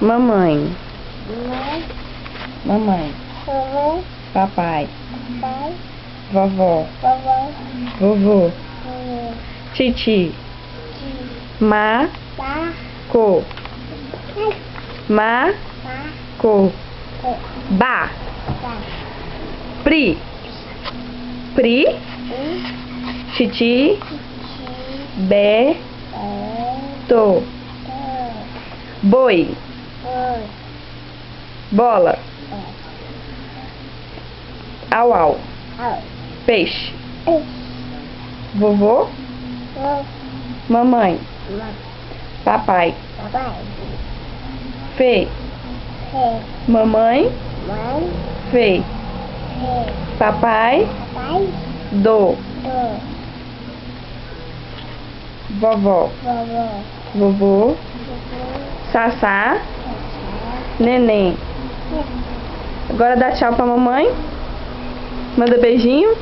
Mamãe. Mamãe. Mamãe. Mamãe. Papai. Pai. Vovó. Vovó. Vovô. Vovô. Titi. Tio. Ma. Tá. Co. Ma. Tá. Co. Co. Ba. Tá. Pri. Pri. Titi. Titi. Be. To. Boi. Bola. Au au. Peixe. Vovô. Mamãe. Papai. Papai. Fê. Fê. Mamãe. Mãe. Fê. Fê. Papai. Papai. Do. Do. Vovó. Vovó. Vovô. Vovô. Sassá. Neném. Agora dá tchau pra mamãe. Manda beijinho.